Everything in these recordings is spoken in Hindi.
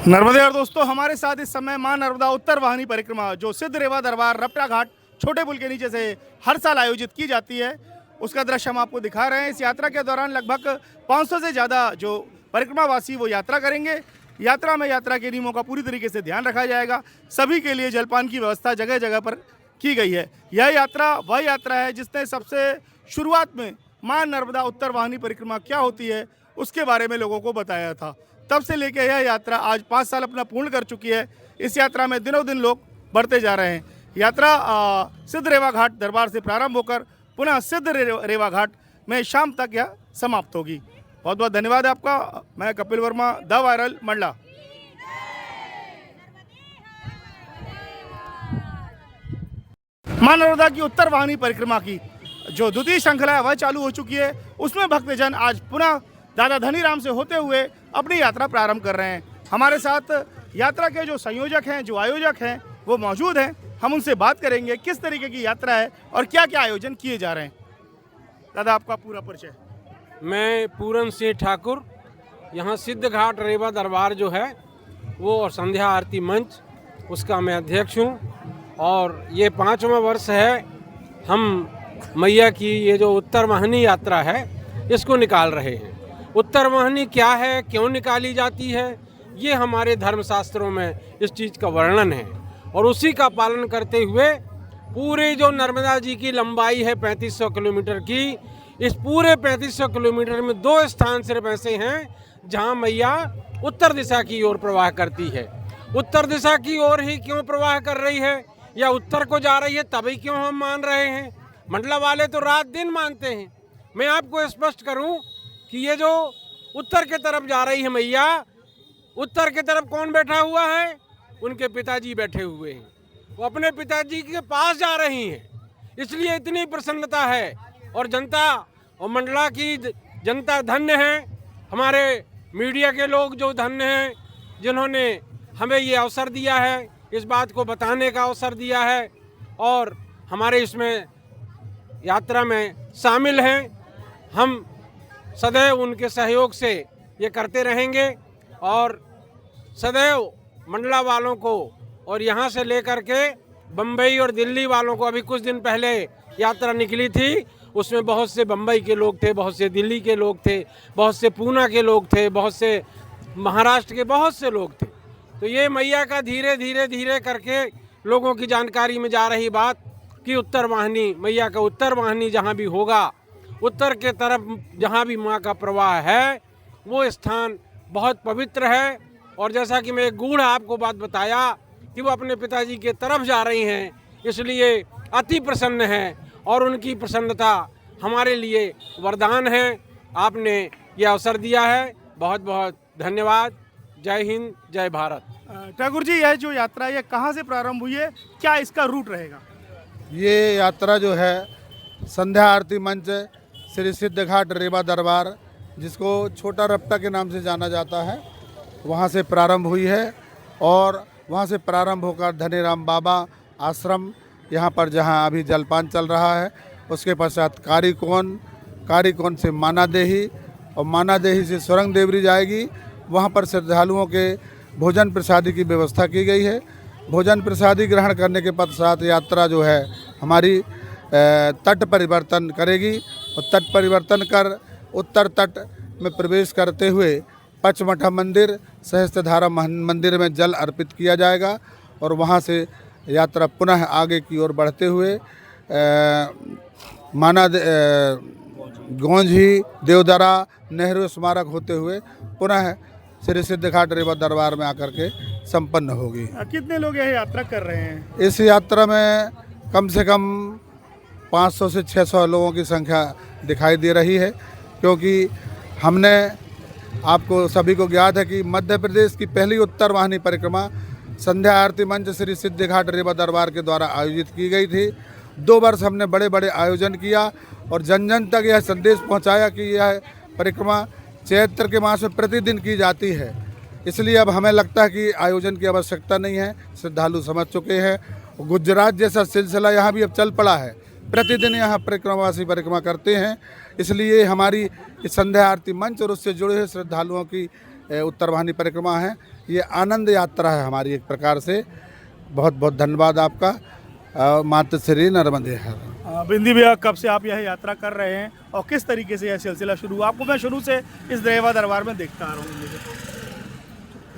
नर्मदे और दोस्तों, हमारे साथ इस समय मां नर्मदा उत्तर वाहिनी परिक्रमा जो सिद्ध रेवा दरबार रपटा घाट छोटे पुल के नीचे से हर साल आयोजित की जाती है, उसका दृश्य हम आपको दिखा रहे हैं। इस यात्रा के दौरान लगभग 500 से ज़्यादा जो परिक्रमावासी वो यात्रा करेंगे। यात्रा में यात्रा के नियमों का पूरी तरीके से ध्यान रखा जाएगा। सभी के लिए जलपान की व्यवस्था जगह जगह पर की गई है। यह यात्रा वह यात्रा है जिसने सबसे शुरुआत में मां नर्मदा उत्तर वाहिनी परिक्रमा क्या होती है उसके बारे में लोगों को बताया था। तब से लेकर यह यात्रा आज 5 साल अपना पूर्ण कर चुकी है। इस यात्रा में दिनों दिन लोग बढ़ते जा रहे हैं। यात्रा सिद्ध रेवा घाट दरबार से प्रारंभ होकर पुनः सिद्ध रेवा घाट में शाम तक यह समाप्त होगी। बहुत बहुत धन्यवाद आपका। मैं कपिल वर्मा, द वायरल, मंडला। मां नर्मदा की उत्तर वाहिनी परिक्रमा की जो द्वितीय श्रृंखला है वह चालू हो चुकी है। उसमें भक्तजन आज पुनः दादा धनीराम से होते हुए अपनी यात्रा प्रारंभ कर रहे हैं। हमारे साथ यात्रा के जो संयोजक हैं, जो आयोजक हैं, वो मौजूद हैं। हम उनसे बात करेंगे किस तरीके की यात्रा है और क्या क्या आयोजन किए जा रहे हैं। दादा, आपका पूरा परिचय। मैं पूरन सिंह ठाकुर, यहाँ सिद्ध घाट रेवा दरबार जो है वो और संध्या आरती मंच उसका मैं अध्यक्ष हूँ। और ये 5वां वर्ष है हम मैया की ये जो उत्तर वाहिनी यात्रा है इसको निकाल रहे हैं। उत्तर वाहिनी क्या है, क्यों निकाली जाती है, ये हमारे धर्मशास्त्रों में इस चीज़ का वर्णन है और उसी का पालन करते हुए पूरे जो नर्मदा जी की लंबाई है 3500 किलोमीटर की, इस पूरे 3500 किलोमीटर में 2 स्थान सिर्फ ऐसे हैं जहां मैया उत्तर दिशा की ओर प्रवाह करती है। उत्तर दिशा की ओर ही क्यों प्रवाह कर रही है या उत्तर को जा रही है तभी क्यों हम मान रहे हैं? मंडला वाले तो रात दिन मानते हैं। मैं आपको स्पष्ट करूं कि ये जो उत्तर की तरफ जा रही है मैया, उत्तर की तरफ कौन बैठा हुआ है? उनके पिताजी बैठे हुए हैं। वो अपने पिताजी के पास जा रही हैं, इसलिए इतनी प्रसन्नता है। और जनता और मंडला की जनता धन्य है, हमारे मीडिया के लोग जो धन्य हैं जिन्होंने हमें ये अवसर दिया है, इस बात को बताने का अवसर दिया है और हमारे इसमें यात्रा में शामिल हैं। हम सदैव उनके सहयोग से ये करते रहेंगे और सदैव मंडला वालों को और यहाँ से लेकर के बम्बई और दिल्ली वालों को, अभी कुछ दिन पहले यात्रा निकली थी, उसमें बहुत से बम्बई के लोग थे, बहुत से दिल्ली के लोग थे, बहुत से पूना के लोग थे, बहुत से महाराष्ट्र के बहुत से लोग थे। तो ये मैया का धीरे धीरे करके लोगों की जानकारी में जा रही बात कि उत्तर वाहिनी, मैया का उत्तर वाहिनी जहाँ भी होगा, उत्तर के तरफ जहाँ भी माँ का प्रवाह है वो स्थान बहुत पवित्र है। और जैसा कि मैं एक गूढ़ आपको बात बताया कि वो अपने पिताजी के तरफ जा रही हैं, इसलिए अति प्रसन्न हैं और उनकी प्रसन्नता हमारे लिए वरदान है। आपने ये अवसर दिया है, बहुत बहुत धन्यवाद। जय हिंद, जय भारत। ठाकुर जी, यह जो यात्रा है कहाँ से प्रारंभ हुई है, क्या इसका रूट रहेगा? ये यात्रा जो है संध्या आरती मंच श्री सिद्ध घाट रेवा दरबार, जिसको छोटा रपटा के नाम से जाना जाता है, वहाँ से प्रारंभ हुई है। और वहाँ से प्रारंभ होकर धनीराम बाबा आश्रम, यहाँ पर जहाँ अभी जलपान चल रहा है, उसके पश्चात कारीकोन से मानादेही और मानादेही से सुरंग देवरी जाएगी। वहाँ पर श्रद्धालुओं के भोजन प्रसादी की व्यवस्था की गई है। भोजन प्रसादी ग्रहण करने के पश्चात यात्रा जो है हमारी तट परिवर्तन करेगी और तट परिवर्तन कर उत्तर तट में प्रवेश करते हुए पचमठा मंदिर, सहस्त्रधारा मंदिर में जल अर्पित किया जाएगा और वहाँ से यात्रा पुनः आगे की ओर बढ़ते हुए गोंझी, देवदरा, नेहरू स्मारक होते हुए पुनः श्री सिद्ध घाट रेवा दरबार में आकर के संपन्न होगी। कितने लोग यह यात्रा कर रहे हैं? इस यात्रा में कम से कम 500 से 600 लोगों की संख्या दिखाई दे रही है, क्योंकि हमने, आपको सभी को ज्ञात है कि मध्य प्रदेश की पहली उत्तर वाहिनी परिक्रमा संध्या आरती मंच श्री सिद्ध घाट रेवा दरबार के द्वारा आयोजित की गई थी। 2 वर्ष हमने बड़े बड़े आयोजन किया और जन जन तक यह संदेश पहुंचाया कि यह परिक्रमा चैत्र के मास में प्रतिदिन की जाती है। इसलिए अब हमें लगता है कि आयोजन की आवश्यकता नहीं है, श्रद्धालु समझ चुके हैं। गुजरात जैसा सिलसिला यहाँ भी अब चल पड़ा है, प्रतिदिन यहाँ परिक्रमावासी परिक्रमा करते हैं। इसलिए हमारी संध्या आरती मंच और उससे जुड़े हुए श्रद्धालुओं की उत्तर वाहिनी परिक्रमा है। ये आनंद यात्रा है हमारी एक प्रकार से। बहुत बहुत धन्यवाद आपका। मातृ श्री नर्मदे हर। बिंदी भैया, कब से आप यह यात्रा कर रहे हैं और किस तरीके से यह सिलसिला शुरू हुआ? आपको मैं शुरू से इस रेवा दरबार में देखता आ रहा हूँ।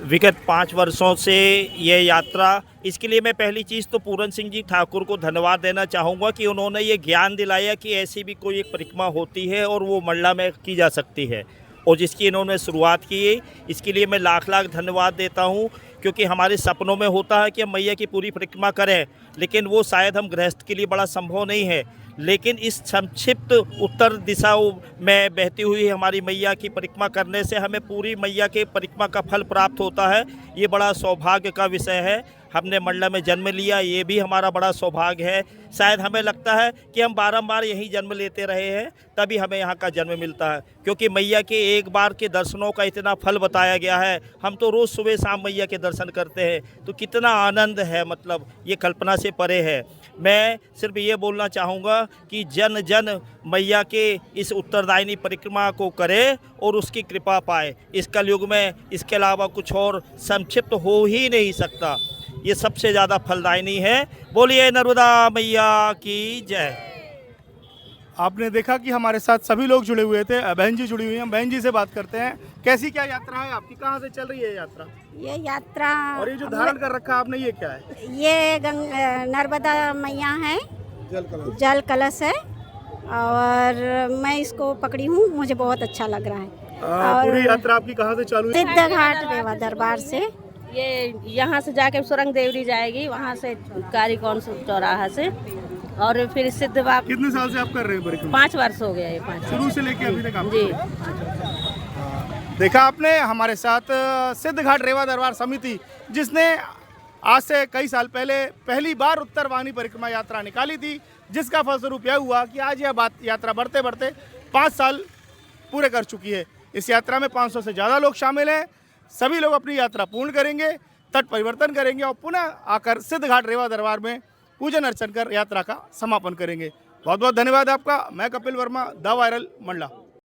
विगत 5 वर्षों से ये यात्रा, इसके लिए मैं पहली चीज़ तो पूरन सिंह जी ठाकुर को धन्यवाद देना चाहूँगा कि उन्होंने ये ज्ञान दिलाया कि ऐसी भी कोई एक परिक्रमा होती है और वो मंडला में की जा सकती है, और जिसकी इन्होंने शुरुआत की, इसके लिए मैं लाख लाख धन्यवाद देता हूँ। क्योंकि हमारे सपनों में होता है कि हम मैया की पूरी परिक्रमा करें, लेकिन वो शायद हम गृहस्थ के लिए बड़ा संभव नहीं है। लेकिन इस संक्षिप्त उत्तर दिशाओं में बहती हुई हमारी मैया की परिक्रमा करने से हमें पूरी मैया के परिक्रमा का फल प्राप्त होता है। ये बड़ा सौभाग्य का विषय है। हमने मंडला में जन्म लिया, ये भी हमारा बड़ा सौभाग्य है। शायद हमें लगता है कि हम बारंबार यहीं जन्म लेते रहे हैं, तभी हमें यहाँ का जन्म मिलता है, क्योंकि मैया के एक बार के दर्शनों का इतना फल बताया गया है। हम तो रोज़ सुबह शाम मैया के दर्शन करते हैं, तो कितना आनंद है, मतलब ये कल्पना से परे है। मैं सिर्फ ये बोलना चाहूँगा कि जन जन मैया के इस उत्तरदायिनी परिक्रमा को करे और उसकी कृपा पाए। इस कलयुग में इसके अलावा कुछ और संक्षिप्त हो ही नहीं सकता। ये सबसे ज़्यादा फलदायिनी है। बोलिए नर्मदा मैया की जय। आपने देखा कि हमारे साथ सभी लोग जुड़े हुए थे। बहन जी जुड़ी हुई हैं, बहन जी से बात करते हैं। कैसी क्या यात्रा है आपकी? कहाँ से चल रही है यात्रा? ये यात्रा, और ये जो धारण कर रखा आपने, ये क्या है? ये नर्मदा मैया है, जल कलश है, और मैं इसको पकड़ी हूँ, मुझे बहुत अच्छा लग रहा है। पूरी यात्रा आपकी कहाँ से चालू है? सिद्ध घाट रेवा दरबार से। ये यहाँ से जाके सुरंग देवरी जाएगी, वहाँ से कारीकौन चौराहा से, और फिर सिद्ध बाप। कितने साल से आप कर रहे हैं परिक्रमा? 5 वर्ष हो गया ये 5 शुरू से लेके अभी तक आप? जी। देखा आपने हमारे साथ सिद्ध घाट रेवा दरबार समिति, जिसने आज से कई साल पहले पहली बार उत्तर वाहिनी परिक्रमा यात्रा निकाली थी, जिसका फलस्वरूप यह हुआ कि आज यह यात्रा बढ़ते बढ़ते 5 साल पूरे कर चुकी है। इस यात्रा में 500 से ज़्यादा लोग शामिल हैं। सभी लोग अपनी यात्रा पूर्ण करेंगे, तट परिवर्तन करेंगे और पुनः आकर सिद्ध घाट रेवा दरबार में पूजन अर्चन कर यात्रा का समापन करेंगे। बहुत बहुत धन्यवाद आपका। मैं कपिल वर्मा, द वायरल मंडला।